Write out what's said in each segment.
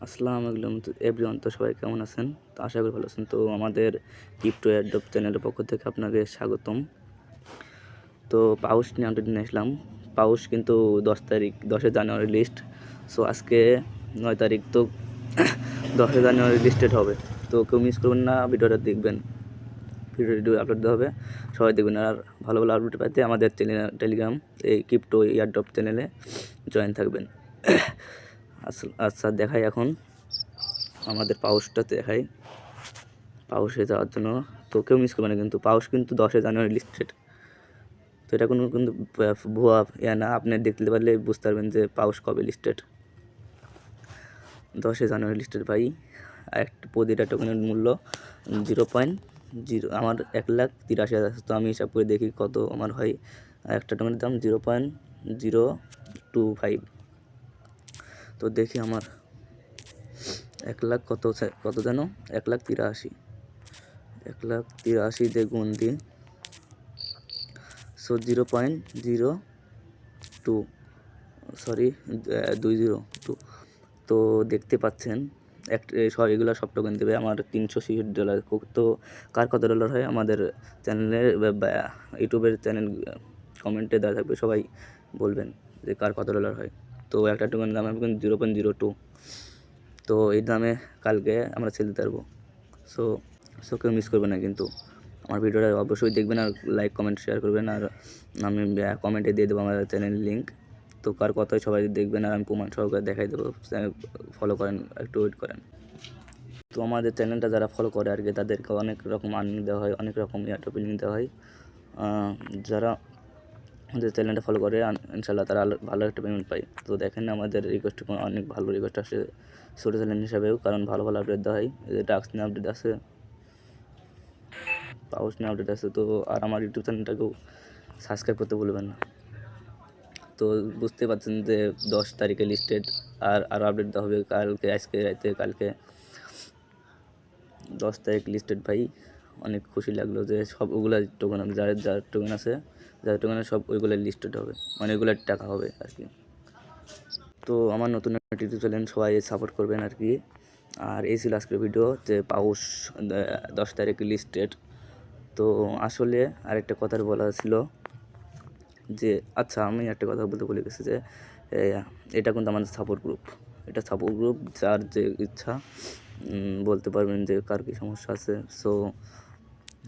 আসসালামু আলাইকুম এভরিওয়ান। তো সবাই কেমন আছেন? তো আশা করি ভালো আছেন। তো আমাদের ক্রিপ্টো এয়ারড্রপ চ্যানেলের পক্ষ থেকে আপনাকে স্বাগতম। তো পাউস নিয়ে আপডেট নিয়ে আসলাম। পাউস কিন্তু 10 জানুয়ারি লিস্ট। সো আজকে 9 তারিখ, তো 10 জানুয়ারি লিস্টেড হবে। তো কেউ মিস করবেন না, ভিডিওটা দেখবেন। ভিডিও আপলোড দেওয়া হবে, সবাই দেখবেন। আর ভালো ভালো আপডেট পাইতে আমাদের টেলিগ্রাম এই ক্রিপ্টো এয়ারড্রপ চ্যানেলে জয়েন থাকবেন। আচ্ছা দেখাই এখন আমাদের পাউসটা দেখাই। পাউসে যাওয়ার জন্য তো কেউ মিস করবে না, কিন্তু পাউস কিন্তু 10 জানুয়ারি লিস্টেড। তো এটা কোনো কিন্তু ভুয়া ইয়া না, আপনি দেখতে পারলে বুঝতে পারবেন যে পাউস কবে লিস্টেড। 10 জানুয়ারি লিস্টেড ভাই। প্রতিটা টোকেনের মূল্য 0.0, আমার 1,83,000 আছে। তো আমি হিসাব করে দেখি কত আমার হয়। একটা টোকেনের দাম 0.025। তো দেখি আমার 1 লাখ কত যেন 1,83,000, 1,83,000 দিয়ে গুণ দিই। So 0.02, sorry 202। তো দেখতে পাচ্ছেন সব এগুলো সব টোকেন দেবে আমার $366। তো কার কত ডলার হয় আমাদের চ্যানেলের ইউটিউবের চ্যানেল কমেন্টে দেওয়া থাকবে, সবাই বলবেন যে কার কত ডলার হয়। তো একটা টোকেনের দাম হবে 0.02। তো এই দামে কালকে আমরা সেল দিতে পারবো। সো সো কেউ মিস করবে না, কিন্তু আমার ভিডিওটা অবশ্যই দেখবেন আর লাইক কমেন্ট শেয়ার করবেন। আর আমি কমেন্টে দিয়ে দেবো আমার চ্যানেলের লিঙ্ক। তো কার কথাই সবাই দেখবেন, আর আমি প্রমাণ সহকারে দেখাই দেবো। ফলো করেন, একটু ওয়েট করেন। তো আমাদের চ্যানেলটা যারা ফলো করে আর কি, তাদেরকে অনেক রকম আর্নিং দেওয়া হয়, অনেক রকম এয়ারড্রপ লিঙ্ক দেওয়া হয়। যারা আমাদের চ্যানেলটা ফলো করে ইনশাল্লাহ তারা ভালো একটা পেমেন্ট পায়। তো দেখেন আমাদের রিকোয়েস্ট অনেক ভালো রিকোয়েস্ট আসে ছোটো চ্যানেল হিসাবেও, কারণ ভালো ভালো আপডেট দেওয়া হয়। টাস্ক নিয়ে আপডেট আছে, পাউস নিয়ে আপডেট আছে। তো আর আমার ইউটিউব চ্যানেলটাকেও সাবস্ক্রাইব করতে ভুলবেন না। তো বুঝতে পারছেন যে 10 তারিখে লিস্টেড, আর আরও আপডেট দেওয়া হবে কালকে, আজকে রাতে, কালকে 10 তারিখ লিস্টেড ভাই। অনেক খুশি লাগলো যে সব ওগুলো টোকেন হবে, যার টোকেন আছে, যার টোকেন সব ওইগুলো লিস্টেড হবে, মানে ওইগুলোর টাকা হবে আর কি। তো আমার নতুন একটা ইউটিউব চ্যানেল, সবাই সাপোর্ট করবেন আর কি। আর এই ছিল আজকের ভিডিও, যে পাউস 10 তারিখে লিস্টেড। তো আসলে আরেকটা কথার বলা ছিল যে, আচ্ছা আমি একটা কথা বলতে ভুলে গেছি যে এটা কিন্তু আমাদের সাপোর্ট গ্রুপ। এটা সাপোর্ট গ্রুপ, যার যে ইচ্ছা বলতে পারবেন যে কার কী সমস্যা আছে। সো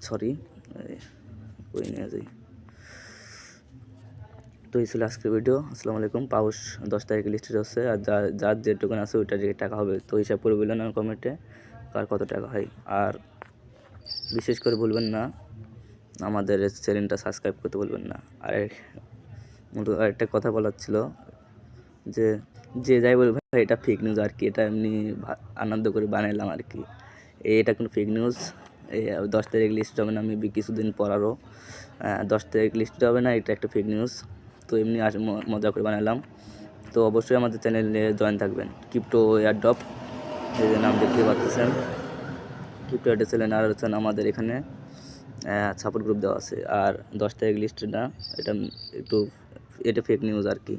সরি, কই নিয়ে যাই। তো এই ছিল আজকের ভিডিও। আসসালামু আলাইকুম। পাউস 10 তারিখে লিস্টেড হচ্ছে, আর যার যে টোকেন আছে ওইটার যে টাকা হবে। তো হিসাব করে বললেন আমার কমেন্টে কার কত টাকা হয়। আর বিশেষ করে বলবেন না আমাদের চ্যানেলটা সাবস্ক্রাইব করতে বলবেন না। আর আরেকটা কথা বলার ছিল যে, যে যাই বলবে ভাই এটা ফেক নিউজ আর কি, এটা এমনি আনন্দ করে বানাইলাম আর কি। এটা কোনো ফেক নিউজ। এই 10 তারিখ লিস্ট হবে না, মেবি কিছুদিন পর আরও 10 তারিখ লিস্ট হবে না, এটা একটা ফেক নিউজ। তো এমনি মজা করে বানালাম। তো অবশ্যই আমাদের চ্যানেলে জয়েন থাকবেন। ক্রিপ্টো এয়ারড্রপ, এই যে নাম দেখতে পাচ্ছেন, ক্রিপ্টো এয়ারড্রপ চ্যানেল। আর হচ্ছেন আমাদের এখানে সাপোর্ট গ্রুপ দেওয়া আছে। আর 10 তারিখ লিস্টটা একটু এটা ফেক নিউজ আর কি,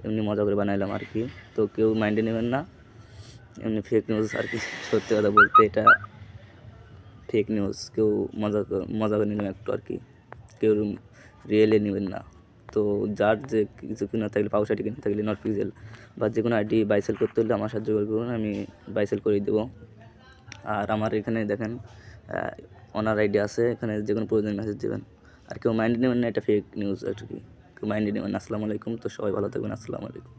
এমনি মজা করে বানাইলাম আর কি। তো কেউ মাইন্ডে নেবেন না, এমনি ফেক নিউজ আর কি। সত্যি কথা বলতে এটা ফেক নিউজ, কেউ মজা করে নিলাম একটু আর কি, কেউ রিয়েলি নেবেন না। তো যার যে কিছু কিনা থাকলে, পাউস আইডি কিনা থাকলে, নট পিক্সেল বা যে কোনো আইডি বাইসেল করতে হলে আমার সাহায্য করুন, আমি বাইসেল করে দেবো। আর আমার এখানে দেখেন অনার আইডি আছে, এখানে যে কোনো প্রয়োজন মেসেজ দেবেন। আর কেউ মাইন্ডে নেবেন না, এটা ফেক নিউজ আর কি, কেউ মাইন্ডে নেবেন না। আসসালামু আলাইকুম। তো সবাই ভালো থাকবেন। আসসালামু আলাইকুম।